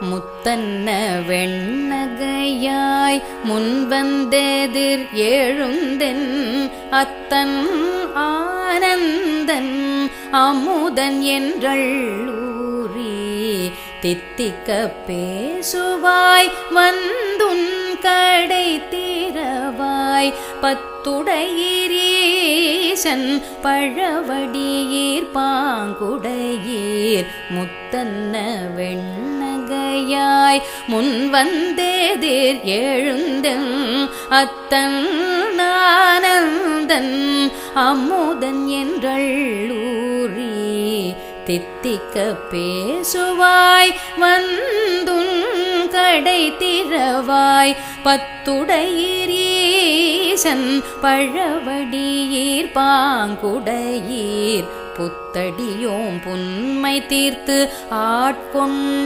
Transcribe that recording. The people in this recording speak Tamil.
முத்தன்ன வெண்ணகையாய் முன்வந்தெதிர் எழுந்தென் அத்தன் ஆனந்தன் அமுதன் என்றள்ளூரி தித்திக்க பேசுவாய் வந்துன் கடை தீரவாய் பத்துடையீரீசன் பழவடியீர் பாங்குடையீர் முத்தன்ன வெண்ணகையாய் முன்வந்தெதிர் எழுந்தென் அத்தன் ஆனந்தன் அமுதன் என்றள்ளூரி தித்திக்க பேசுவாய் வந்துன் கடை திறவாய் பத்துடையீரீசன் பழவடியீர் பாங்குடையீர் புத்தடியோம் புன்மை தீர்த்து ஆட்கொண்ட